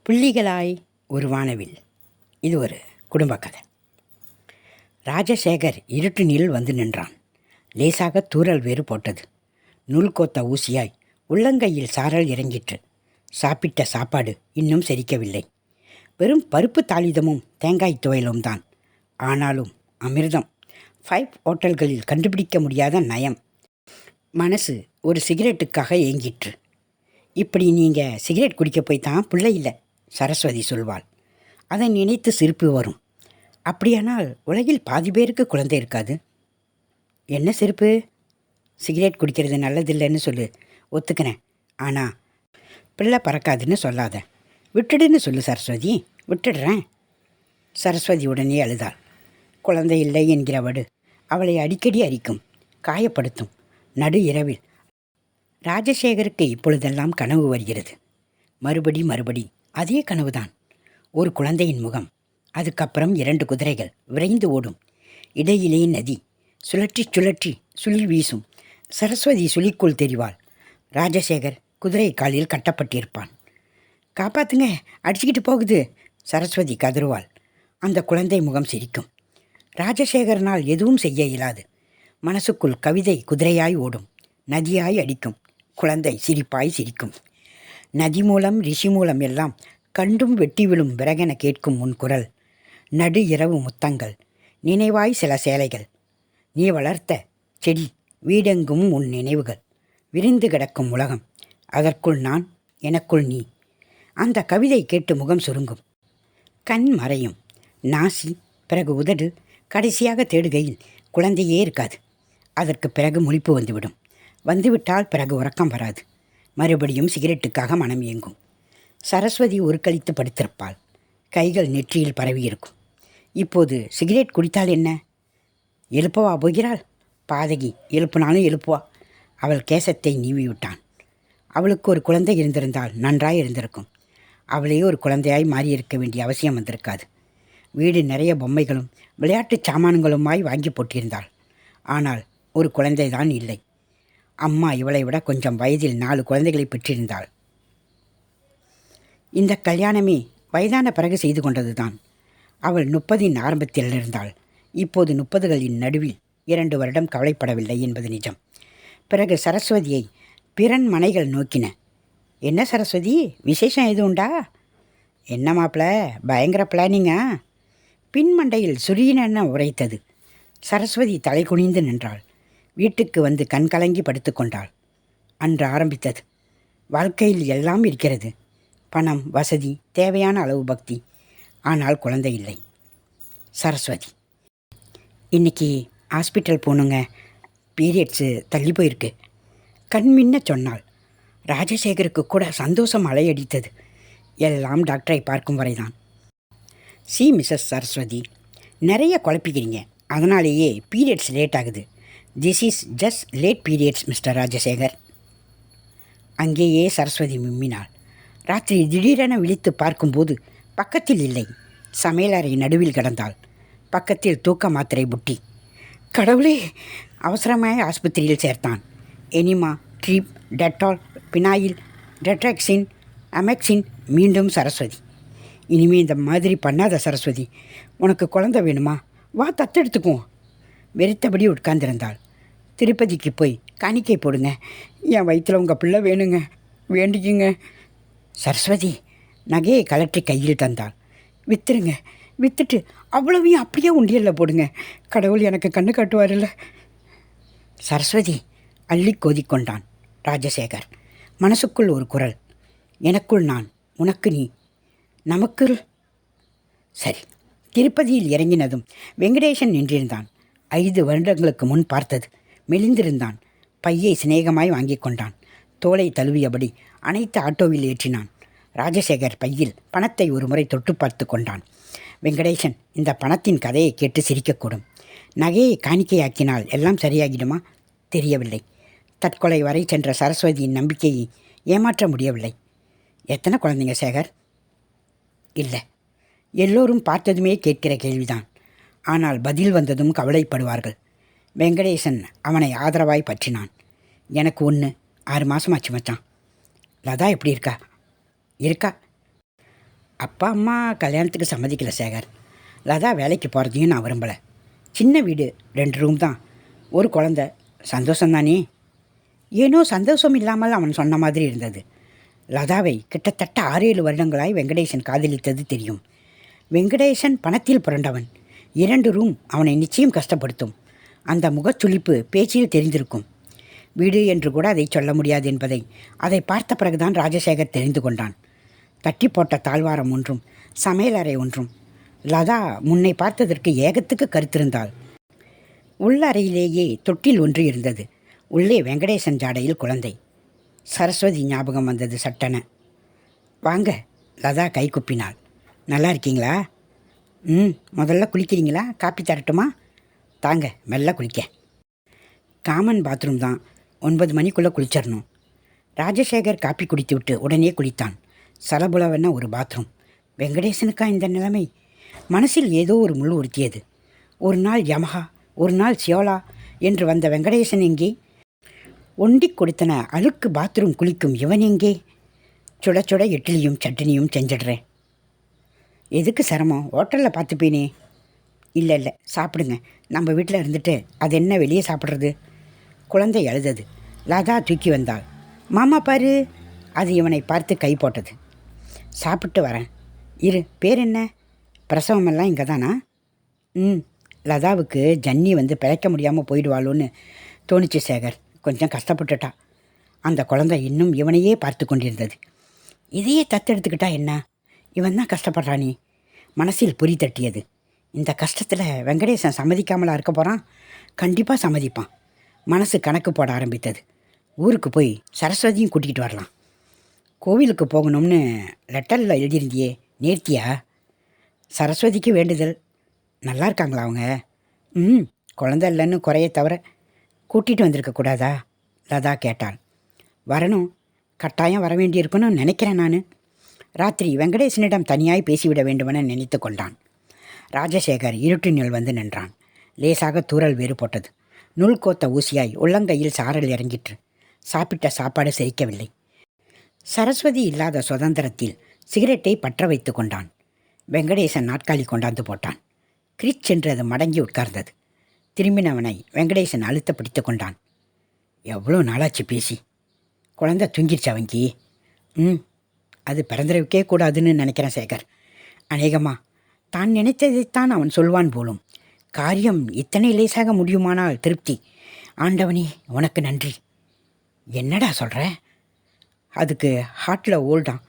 புள்ளிகளாய் ஒரு வானவில். இது ஒரு குடும்ப கதை. ராஜசேகர் இருட்டினில் வந்து நின்றான். லேசாக தூறல் வேறு போட்டது. நூல் கோத்த ஊசியாய் உள்ளங்கையில் சாரல் இறங்கிற்று. சாப்பிட்ட சாப்பாடு இன்னும் செரிக்கவில்லை. வெறும் பருப்பு தாளிதமும் தேங்காய் துவையலும் தான். ஆனாலும் அமிர்தம். 5 ஹோட்டல்களில் கண்டுபிடிக்க முடியாத நயம். மனசு ஒரு சிகரெட்டுக்காக ஏங்கிற்று. இப்படி நீங்கள் சிகரெட் குடிக்க போய் தான் பிள்ளை இல்லை, சரஸ்வதி சொல்வாள். அதை நினைத்து சிரிப்பு வரும். அப்படியானால் உலகில் பாதி பேருக்கு குழந்தை இருக்காது. என்ன சிரிப்பு? சிகரெட் குடிக்கிறது நல்லதில்லைன்னு சொல்லு, ஒத்துக்கிறேன். ஆனால் பிள்ளை பறக்காதுன்னு சொல்லாத. விட்டுடுன்னு சொல்லு சரஸ்வதி. விட்டுடுறேன். சரஸ்வதி உடனே அழுதாள். குழந்தை இல்லை என்கிற வடு அவளை அடிக்கடி அரிக்கும், காயப்படுத்தும். நடு இரவில் ராஜசேகருக்கு இப்பொழுதெல்லாம் கனவு வருகிறது. மறுபடி அதே கனவுதான். ஒரு குழந்தையின் முகம், அதுக்கப்புறம் 2 குதிரைகள் விரைந்து ஓடும். இடையிலே நதி சுழற்றி சுழற்றி சுழி வீசும். சரஸ்வதி சுழிக்குள் தெரிவாள். ராஜசேகர் குதிரை காலில் கட்டப்பட்டிருப்பான். காப்பாத்துங்க, அடிச்சுக்கிட்டு போகுது, சரஸ்வதி கதறுவாள். அந்த குழந்தை முகம் சிரிக்கும். ராஜசேகரனால் எதுவும் செய்ய இயலாது. மனசுக்குள் கவிதை குதிரையாய் ஓடும், நதியாய் அடிக்கும். குழந்தை சிரிப்பாய் சிரிக்கும். நதி மூலம் ரிஷி மூலம் எல்லாம் கண்டும் வெட்டி விழும் விறகென கேட்கும் உன் குரல். நடு இரவு முத்தங்கள், நினைவாய் சில சேலைகள். நீ வளர்த்த செடி, வீடெங்கும் உன் நினைவுகள். விரிந்து கிடக்கும் உலகம், அதற்குள் நான், எனக்குள் நீ. அந்த கவிதை கேட்டு முகம் சுருங்கும். கண் மறையும். நாசி, பிறகு உதடு, கடைசியாக தேடுகையில் குழந்தையே இருக்காது. அதற்கு பிறகு முழிப்பு வந்துவிடும். வந்துவிட்டால் பிறகு உறக்கம் வராது. மறுபடியும் சிகரெட்டுக்காக மனம் இயங்கும். சரஸ்வதி ஒரு கழித்து படுத்திருப்பாள். கைகள் நெற்றியில் பரவியிருக்கும். இப்போது சிகரெட் குடித்தால் என்ன? எழுப்பவா போகிறாள்? பாதகி எழுப்புனாலும் எழுப்புவா. அவள் கேசத்தை நீவிவிட்டான். அவளுக்கு ஒரு குழந்தை இருந்திருந்தால் நன்றாய் இருந்திருக்கும். அவளே ஒரு குழந்தையாய் மாறியிருக்க வேண்டிய அவசியம் வந்திருக்காது. வீடு நிறைய பொம்மைகளும் விளையாட்டு சாமான்களுமாய் வாங்கி போட்டிருந்தாள். ஆனால் ஒரு குழந்தை தான் இல்லை. அம்மா இவளை விட கொஞ்சம் வயதில் 4 குழந்தைகளை பெற்றிருந்தாள். இந்த கல்யாணமே வயதான பிறகு செய்து கொண்டது தான். அவள் 30 ஆரம்பத்தில் இருந்தாள். இப்போது 30களின் நடுவில் 2 வருடம் கவலைப்படவில்லை என்பது நிஜம். பிறகு சரஸ்வதியை பிறன் மனைகள் நோக்கின. என்ன சரஸ்வதி, விசேஷம் எதுவும் உண்டா? என்ன மாப்பிள, பயங்கர பிளானிங்கா? பின்மண்டையில் சுரீனென உரைத்தது. சரஸ்வதி தலை குனிந்து நின்றாள். வீட்டுக்கு வந்து கண் கலங்கி படுத்து கொண்டாள். அன்று ஆரம்பித்தது. வாழ்க்கையில் எல்லாம் இருக்கிறது. பணம், வசதி, தேவையான அளவு பக்தி. ஆனால் குழந்தை இல்லை. சரஸ்வதி, இன்னைக்கு ஹாஸ்பிட்டல் போகணுங்க, பீரியட்ஸு தள்ளி போயிருக்கு, கண்மின்ன சொன்னாள். ராஜசேகருக்கு கூட சந்தோஷம் அலையடித்தது. எல்லாம் டாக்டரை பார்க்கும் வரைதான். மிஸ்ஸஸ் சரஸ்வதி, நிறைய குழப்பிக்கிறீங்க, அதனாலேயே பீரியட்ஸ் லேட் ஆகுது. This is just late periods mister Rajasekhar. அங்கேயே சரஸ்வதி மிம்மினாள். ராத்திரி திடீரென விழித்து பார்க்கும்போது பக்கத்தில் இல்லை. சமையலறை நடுவில் கிடந்தாள். பக்கத்தில் தூக்க மாத்திரை புட்டி. கடவுளே! அவசரமாய் ஆஸ்பத்திரியில் சேர்த்தான். Enema, ட்ரீப், Dettol, phenyl, டெட்ராக்சின், அமெக்சின். மீண்டும் சரஸ்வதி. இனிமேல் இந்த மாதிரி பண்ணாத சரஸ்வதி. உனக்கு குழந்தை வேணுமா? வா, தத்தெடுத்துக்குவோம். வெறுத்தபடி உட்கார்ந்திருந்தாள். திருப்பதிக்கு போய் காணிக்கை போடுங்க, என் வயிற்றில் உங்கள் பிள்ளை வேணுங்க, வேண்டிக்குங்க. சரஸ்வதி நகையை கலற்றி கையில் தந்தாள். விற்றுருங்க, விற்றுட்டு அவ்வளவையும் அப்படியே உண்டியலில் போடுங்க, கடவுள் எனக்கு கண்ணு காட்டுவாரில்ல. சரஸ்வதி அள்ளி கோதிக்கொண்டான் ராஜசேகர். மனசுக்குள் ஒரு குரல், எனக்குள் நான், உனக்கு நீ, நமக்குள். சரி. திருப்பதியில் இறங்கினதும் வெங்கடேசன் நின்றிருந்தான். 5 வருடங்களுக்கு முன் பார்த்தது. மெலிந்திருந்தான். பையை சிநேகமாய் வாங்கி கொண்டான். தோலை தழுவியபடி அனைத்து ஆட்டோவில் ஏற்றினான். ராஜசேகர் பையில் பணத்தை ஒரு முறை தொட்டு பார்த்து கொண்டான். வெங்கடேசன் இந்த பணத்தின் கதையை கேட்டு சிரிக்கக்கூடும். நகையை காணிக்கையாக்கினால் எல்லாம் சரியாகிடுமா? தெரியவில்லை. தற்கொலை வரை சென்ற சரஸ்வதியின் நம்பிக்கையை ஏமாற்ற முடியவில்லை. எத்தனை குழந்தைங்க சேகர்? இல்லை. எல்லோரும் பார்த்ததுமே கேட்கிற கேள்விதான். ஆனால் பதில் வந்ததும் கவலைப்படுவார்கள். வெங்கடேசன் அவனை ஆதரவாய் பற்றினான். எனக்கு 6 மாதமாச்சு மச்சான். லதா எப்படி இருக்கா? இருக்கா. அப்பா அம்மா கல்யாணத்துக்கு சம்மதிக்கலை சேகர். லதா வேலைக்கு போகிறதையும் நான் விரும்பலை. சின்ன வீடு, 2 ரூம் தான், ஒரு குழந்த, சந்தோஷந்தானே? ஏனோ சந்தோஷம் இல்லாமல் அவன் சொன்ன மாதிரி இருந்தது. லதாவை கிட்டத்தட்ட 6-7 வருடங்களாய் வெங்கடேசன் காதலித்தது தெரியும். வெங்கடேசன் பணத்தில் புரண்டவன். 2 ரூம் அவனை நிச்சயம் கஷ்டப்படுத்தும். அந்த முகச்சுளிப்பு பேச்சில் தெரிந்திருக்கும். வீடு என்று கூட அதை சொல்ல முடியாது என்பதை அதை பார்த்த பிறகுதான் ராஜசேகர் தெரிந்து கொண்டான். தட்டி போட்ட தாழ்வாரம் ஒன்றும் சமையலறை ஒன்றும். லதா முன்னை பார்த்ததற்கு ஏகத்துக்கு கருத்திருந்தாள். உள்ளறையிலேயே தொட்டில் ஒன்று இருந்தது. உள்ளே வெங்கடேசன் ஜாடையில் குழந்தை. சரஸ்வதி ஞாபகம் வந்தது சட்டென. வாங்க, லதா கை குப்பினாள். நல்லா இருக்கீங்களா? முதல்ல குளிக்கிறீங்களா? காப்பி தரட்டுமா? தாங்க, மெல்ல குளிக்க. காமன் பாத்ரூம் தான், 9 மணிக்குள்ளே குளிச்சிடணும். ராஜசேகர் காப்பி குடித்து விட்டு உடனே குளித்தான். சலபுலவென ஒரு பாத்ரூம். வெங்கடேசனுக்கா இந்த நிலைமை? மனசில் ஏதோ ஒரு முள் உறுத்தியது. ஒரு நாள் யமஹா, ஒரு நாள் சியோலா என்று வந்த வெங்கடேசன் எங்கே? ஒண்டி கொடுத்தன அழுக்கு பாத்ரூம் குளிக்கும் இவன் எங்கே? சுட சுட இட்லியும் சட்னியும் செஞ்சிடுறேன். எதுக்கு சிரமம்? ஹோட்டலில் பார்த்துப்பேனே. இல்லை சாப்பிடுங்க, நம்ம வீட்டில் இருந்துட்டு அது என்ன வெளியே சாப்பிட்றது? குழந்தை அழுதது. லதா தூக்கி வந்தாள். மாமா பாரு. அது இவனை பார்த்து கை போட்டது. சாப்பிட்டு வரேன் இரு. பேர் என்ன? பிரசவமெல்லாம் இங்கே தானா? லதாவுக்கு ஜன்னி வந்து பிழைக்க முடியாமல் போயிடுவாளோன்னு தோணிச்சு சேகர். கொஞ்சம் கஷ்டப்பட்டுட்டா. அந்த குழந்தை இன்னும் இவனையே பார்த்து கொண்டிருந்தது. இதையே தத்தெடுத்துக்கிட்டா என்ன? இவன் தான் கஷ்டப்படுறானே. மனசில் பொறி தட்டியது. இந்த கஷ்டத்தில் வெங்கடேசன் சம்மதிக்காமலா இருக்க போகிறான்? கண்டிப்பாக சம்மதிப்பான். மனசு கணக்கு போட ஆரம்பித்தது. ஊருக்கு போய் சரஸ்வதியும் கூட்டிகிட்டு வரலாம். கோவிலுக்கு போகணும்னு லெட்டரில் எழுதியிருந்தியே, நேர்த்தியா? சரஸ்வதிக்கு வேண்டுதல். நல்லா இருக்காங்களா அவங்க? குழந்தை இல்லைன்னு குறைய தவிர கூட்டிகிட்டு வந்திருக்கக்கூடாதா? லதா கேட்டாள். வரணும், கட்டாயம் வர வேண்டியிருக்குன்னு நினைக்கிறேன் நான். ராத்திரி வெங்கடேசனிடம் தனியாய் பேசிவிட வேண்டுமென நினைத்து கொண்டான். ராஜசேகர் இருட்டினுள் வந்து நின்றான். லேசாக தூறல் வேறு போட்டது. நூல் கோத்த ஊசியாய் உள்ளங்கையில் சாரல் இறங்கிற்று. சாப்பிட்ட சாப்பாடு செரிக்கவில்லை. சரஸ்வதி இல்லாத சுதந்திரத்தில் சிகரெட்டை பற்ற வைத்து கொண்டான். வெங்கடேசன் நாற்காலி கொண்டாந்து போட்டான். கிரிச் என்று அது மடங்கி உட்கார்ந்தது. திரும்பினவனை வெங்கடேசன் அழுத்த பிடித்து கொண்டான். எவ்வளோ நாளாச்சு பேசி? குழந்தை தூங்கிடுச்சு அவங்கி? அது பிறந்திருக்கே கூடாதுன்னு நினைக்கிறேன் சேகர். அநேகமா தான் நினைத்ததைத்தான் அவன் சொல்வான் போலும். காரியம் இத்தனை லேசாக முடியுமானால் திருப்தி. ஆண்டவனே உனக்கு நன்றி. என்னடா சொல்கிற? அதுக்கு ஹார்ட்டில் ஓல்டான்.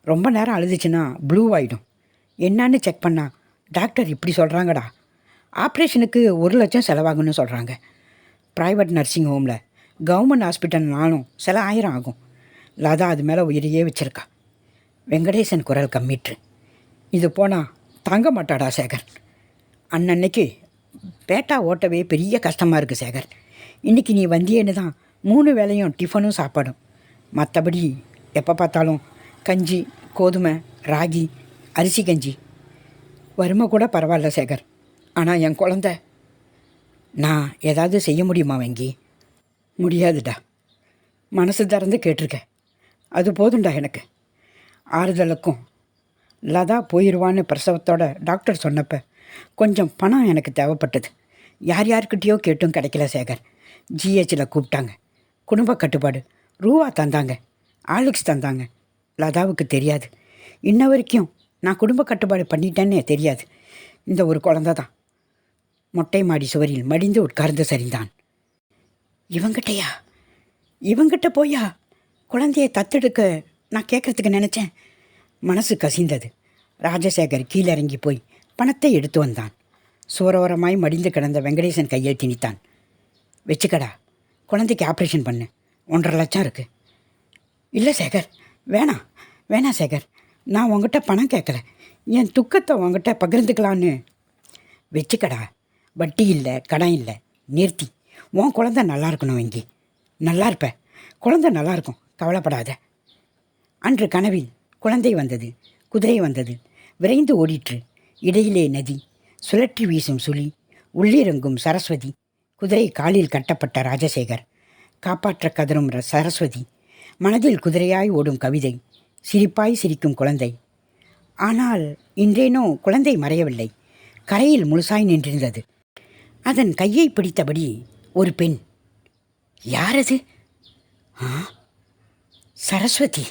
ரொம்ப நேரம் அழுதுச்சுன்னா ப்ளூ ஆகிடும். என்னான்னு செக் பண்ணா டாக்டர் இப்படி சொல்கிறாங்கடா. ஆப்ரேஷனுக்கு 1 லட்சம் செலவாகுன்னு சொல்கிறாங்க. ப்ரைவேட் நர்சிங் ஹோமில். கவர்மெண்ட் ஹாஸ்பிட்டல்னாலும் சில 1000 ஆகும். லதா அது மேலே உயிரையே வச்சுருக்கா. வெங்கடேசன் குரல் கம்மிற்று. இது போனால் தாங்க மாட்டாடா சேகர். அன்னன்னைக்கு பேட்டா ஓட்டவே பெரிய கஷ்டமாக இருக்குது சேகர். இன்றைக்கி நீ வந்தியேன்னு தான் 3 வேளையும் டிஃபனும் சாப்பாடும். மற்றபடி எப்போ பார்த்தாலும் கஞ்சி, கோதுமை, ராகி, அரிசி கஞ்சி. வறுமை கூட பரவாயில்ல சேகர். ஆனால் என் குழந்த, நான் ஏதாவது செய்ய முடியுமா வங்கி? முடியாதுடா. மனசு திறந்து கேட்டிருக்க, அது போதுண்டா எனக்கு. ஆறுதலுக்கும். லதா போயிடுவான்னு பிரசவத்தோட டாக்டர் சொன்னப்போ கொஞ்சம் பணம் எனக்கு தேவைப்பட்டது. யார்கிட்டயோ கேட்டும் கிடைக்கல சேகர். ஜிஹெச்சில் கூப்பிட்டாங்க. குடும்ப கட்டுப்பாடு. ரூபா தந்தாங்க, ஆலிக்ஸ் தந்தாங்க. லதாவுக்கு தெரியாது. இன்ன வரைக்கும் நான் குடும்ப கட்டுப்பாடு பண்ணிட்டேன்னே தெரியாது. இந்த ஒரு குழந்தை தான். மொட்டை மாடி சுவரில் மடிந்து உட்கார்ந்து சரிந்தான். இவங்கிட்ட போயா குழந்தையை தத்தெடுக்க நான் கேட்குறதுக்கு நினச்சேன். மனசு கசிந்தது. ராஜசேகர் கீழிறங்கி போய் பணத்தை எடுத்து வந்தான். சோரோரமாய் மடிந்து கிடந்த வெங்கடேசன் கையில் திணித்தான். வச்சுக்கடா, குழந்தைக்கு ஆப்ரேஷன் பண்ணு. 1.5 லட்சம் இருக்குது. இல்லை சேகர், வேணாம் சேகர். நான் உங்ககிட்ட பணம் கேட்கல. என் துக்கத்தை உங்ககிட்ட பகிர்ந்துக்கலான்னு. வச்சுக்கடா, வட்டி இல்லை, கடன் இல்லை, நேர்த்தி. உன் குழந்தை நல்லா இருக்கணும் வங்கி. நல்லா இருப்ப, குழந்தை நல்லா இருக்கும், கவலைப்படாத. அன்று கனவில் குழந்தை வந்தது, குதிரை வந்தது, விரைந்து ஓடிற்று. இடையிலே நதி, சுழற்றி வீசும் சுழி, உள்ளிறங்கும் சரஸ்வதி, குதிரை காலில் கட்டப்பட்ட ராஜசேகர், காப்பாற்ற கதரும் சரஸ்வதி, மனதில் குதிரையாய் ஓடும் கவிதை, சிரிப்பாய் சிரிக்கும் குழந்தை. ஆனால் இன்றேனோ குழந்தை மறையவில்லை. கரையில் முழுசாய் நின்றிருந்தது. அதன் கையை பிடித்தபடி ஒரு பெண். யாரது? சரஸ்வதி.